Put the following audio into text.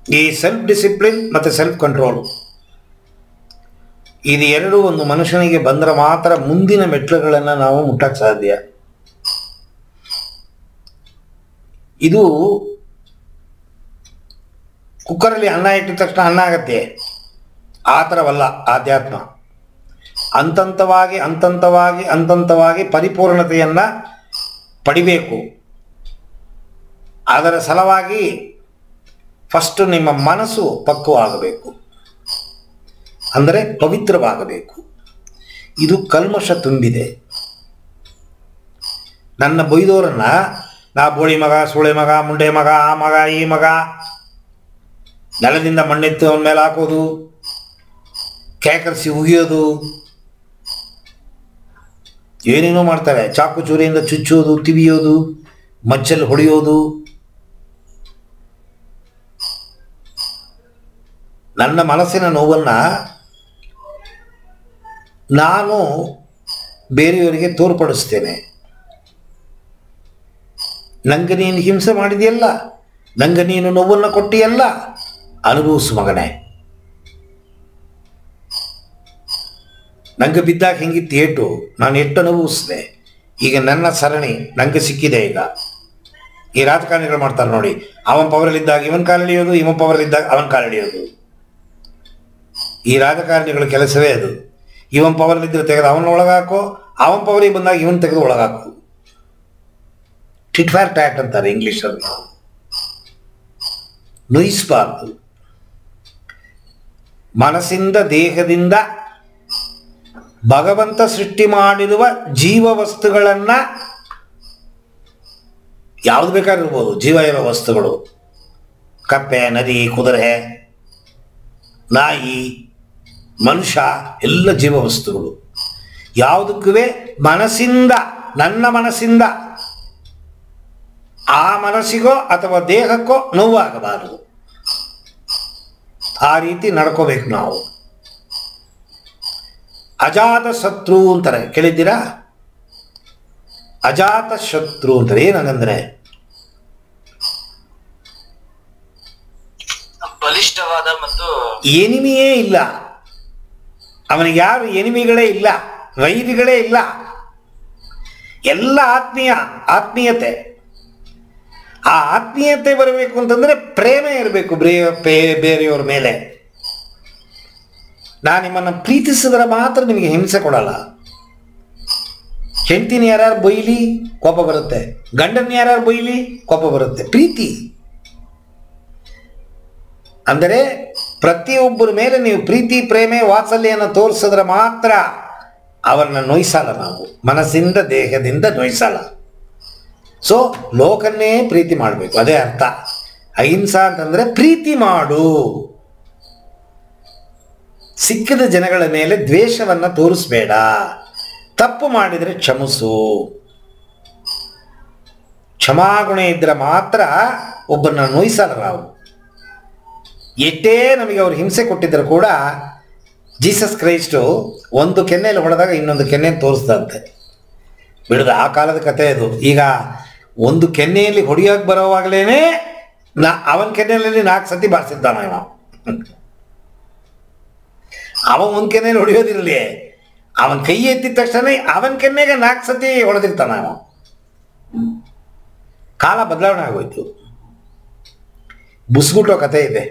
ಈ self discipline ಮತ್ತು self control ಇದು ಎರಡು ಒಂದು ಮನುಷ್ಯನಿಗೆ ಬಂದರೆ ಮಾತ್ರ ಮುಂದಿನ ಮೆಟ್ಲುಗಳನ್ನು ನಾವು ಮುಟ್ಟಕ್ಕೆ ಸಾಧ್ಯ. ಇದು ಕುಕ್ಕರಲ್ಲಿ ಅನ್ನ ಇಟ್ಟಿದ ತಕ್ಷಣ ಅನ್ನ ಆಗತ್ತೆ, ಆ ಥರವಲ್ಲ ಆಧ್ಯಾತ್ಮ. ಹಂತಂತವಾಗಿ ಪರಿಪೂರ್ಣತೆಯನ್ನು ಪಡಿಬೇಕು. ಅದರ ಸಲುವಾಗಿ ಫಸ್ಟ್ ನಿಮ್ಮ ಮನಸ್ಸು ಪಕ್ವವಾಗಬೇಕು, ಅಂದರೆ ಪವಿತ್ರವಾಗಬೇಕು. ಇದು ಕಲ್ಮಶ ತುಂಬಿದೆ. ನನ್ನ ಬೈದೋರನ್ನ ನಾ ಬೋಳಿ ಮಗ, ಸೂಳೆ ಮಗ, ಮುಂಡೆ ಮಗ, ಆ ಮಗ, ಈ ಮಗ, ನೆಲದಿಂದ ಮಣ್ಣೆತ್ತು ಅವನ ಮೇಲೆ ಹಾಕೋದು, ಕೇಕರಿಸಿ ಉಗಿಯೋದು, ಏನೇನೋ ಮಾಡ್ತಾರೆ. ಚಾಕು ಚೂರಿಯಿಂದ ಚುಚ್ಚೋದು, ತಿವಿಯೋದು, ಮಚ್ಚಲ್ಲಿ ಹೊಡೆಯೋದು. ನನ್ನ ಮನಸ್ಸಿನ ನೋವನ್ನು ನಾನು ಬೇರೆಯವರಿಗೆ ತೋರ್ಪಡಿಸ್ತೇನೆ. ನಂಗೆ ನೀನು ಹಿಂಸೆ ಮಾಡಿದೆಯಲ್ಲ, ನಂಗೆ ನೀನು ನೋವನ್ನು ಕೊಟ್ಟಿಯಲ್ಲ, ಅನುಭವಿಸು ಮಗನೇ. ನಂಗೆ ಬಿದ್ದಾಗ ಹೆಂಗಿತ್ತು ಏಟು, ನಾನು ಎಷ್ಟು ಅನುಭವಿಸಿದೆ. ಈಗ ನನ್ನ ಸರಣಿ ನಂಗೆ ಸಿಕ್ಕಿದೆ. ಈಗ ಈ ರಾಜಕಾರಣಿಗಳು ಮಾಡ್ತಾರೆ ನೋಡಿ, ಅವನ ಪವರಲ್ಲಿದ್ದಾಗ ಇವನ್ ಕಾಲಿಡಿಯೋದು, ಇವನ್ ಪವರಲ್ಲಿದ್ದಾಗ ಅವನ ಕಾಲಿಡಿಯೋದು. ಈ ರಾಜಕಾರಣಿಗಳ ಕೆಲಸವೇ ಅದು. ಇವನ್ ಪವರಲ್ಲಿದ್ದರೆ ತೆಗೆದು ಅವನ ಒಳಗಾಕೋ, ಅವನ ಪವರಿಗೆ ಬಂದಾಗ ಇವನ್ ತೆಗೆದು ಒಳಗಾಕು. ಟಿಟ್ ಫಾರ್ ಟ್ಯಾಟ್ ಅಂತಾರೆ ಇಂಗ್ಲೀಷಲ್ಲಿ. ನೋಯಿಸಬಾರ್ದು. ಮನಸ್ಸಿಂದ ದೇಹದಿಂದ ಭಗವಂತ ಸೃಷ್ಟಿ ಮಾಡಿರುವ ಜೀವ ವಸ್ತುಗಳನ್ನು, ಯಾವುದು ಬೇಕಾಗಿರ್ಬೋದು, ಜೀವ ಇರೋ ವಸ್ತುಗಳು, ಕಪ್ಪೆ, ನದಿ, ಕುದುರೆ, ನಾಯಿ, ಮನುಷ್ಯ, ಎಲ್ಲ ಜೀವ ವಸ್ತುಗಳು. ಯಾವುದಕ್ಕೂ ಮನಸ್ಸಿಂದ, ನನ್ನ ಮನಸ್ಸಿಂದ ಆ ಮನಸ್ಸಿಗೋ ಅಥವಾ ದೇಹಕ್ಕೋ ನೋವಾಗಬಾರದು. ಆ ರೀತಿ ನಡ್ಕೋಬೇಕು ನಾವು. ಅಜಾತ ಶತ್ರು ಅಂತಾರೆ, ಕೇಳಿದ್ದೀರಾ? ಅಜಾತ ಶತ್ರು ಅಂತಾರೆ. ಏನಂದ್ರೆ ಬಲಿಷ್ಠವಾದ ಮತ್ತು ಎನಿಮಿಯೇ ಇಲ್ಲ. ಅವನಿಗೆ ಯಾರು ಎನಿಮಿಗಳೇ ಇಲ್ಲ, ವೈರಿಗಳೇ ಇಲ್ಲ. ಎಲ್ಲ ಆತ್ಮೀಯತೆ. ಆ ಆತ್ಮೀಯತೆ ಬರಬೇಕು ಅಂತಂದ್ರೆ ಪ್ರೇಮ ಇರಬೇಕು ಬೇರೆಯವ್ರ ಮೇಲೆ. ನಾನು ನಿಮ್ಮನ್ನು ಪ್ರೀತಿಸಿದ್ರೆ ಮಾತ್ರ ನಿಮಗೆ ಹಿಂಸೆ ಕೊಡಲ್ಲ. ಹೆಂಡತಿನ ಯಾರ್ಯಾರು ಬೈಲಿ ಕೋಪ ಬರುತ್ತೆ, ಗಂಡನ ಯಾರ್ಯಾರು ಬೈಲಿ ಕೋಪ ಬರುತ್ತೆ. ಪ್ರೀತಿ ಅಂದರೆ ಪ್ರತಿಯೊಬ್ಬರ ಮೇಲೆ ನೀವು ಪ್ರೀತಿ, ಪ್ರೇಮ, ವಾತ್ಸಲ್ಯವನ್ನು ತೋರಿಸಿದ್ರೆ ಮಾತ್ರ ಅವರನ್ನು ನೋಯಿಸಲ್ಲ. ನಾವು ಮನಸ್ಸಿಂದ ದೇಹದಿಂದ ನೋಯಿಸಲ್ಲ. ಸೊ ಲೋಕನ್ನೇ ಪ್ರೀತಿ ಮಾಡಬೇಕು, ಅದೇ ಅರ್ಥ. ಅಹಿಂಸಾ ಅಂತಂದ್ರೆ ಪ್ರೀತಿ ಮಾಡು. ಸಿಕ್ಕಿದ ಜನಗಳ ಮೇಲೆ ದ್ವೇಷವನ್ನು ತೋರಿಸ್ಬೇಡ. ತಪ್ಪು ಮಾಡಿದರೆ ಕ್ಷಮಿಸು. ಕ್ಷಮಾಗುಣ ಇದ್ರೆ ಮಾತ್ರ ಒಬ್ಬರನ್ನ ನೋಯಿಸಲ್ಲ ನಾವು. ಎಷ್ಟೇ ನಮಗೆ ಅವ್ರು ಹಿಂಸೆ ಕೊಟ್ಟಿದ್ರು ಕೂಡ ಜೀಸಸ್ ಕ್ರೈಸ್ಟು ಒಂದು ಕೆನ್ನೆಯಲ್ಲಿ ಹೊಡೆದಾಗ ಇನ್ನೊಂದು ಕೆನ್ನೆ ತೋರಿಸ್ದಂತೆ ಬಿಡದ. ಆ ಕಾಲದ ಕಥೆ ಅದು. ಈಗ ಒಂದು ಕೆನ್ನೆಯಲ್ಲಿ ಹೊಡೆಯೋಕೆ ಬರೋವಾಗಲೇ ಅವನ ಕೆನ್ನೆಯಲ್ಲಿ 4 ಸತಿ ಬಾರಿಸಿದ್ದಾನ ಅವ. ಒಂದು ಕೆನ್ನೆಯಲ್ಲಿ ಹೊಡೆಯೋದಿರಲಿ, ಅವನ ಕೈ ಎತ್ತಿದ ತಕ್ಷಣ ಅವನ ಕೆನ್ನೆಗೆ 4 ಸತಿ ಹೊಡೆದಿರ್ತಾನ ಅವ. ಕಾಲ ಬದಲಾವಣೆ ಆಗೋಯ್ತು. ಬುಸ್ಗುಟ್ಟೋ ಕಥೆ ಇದೆ.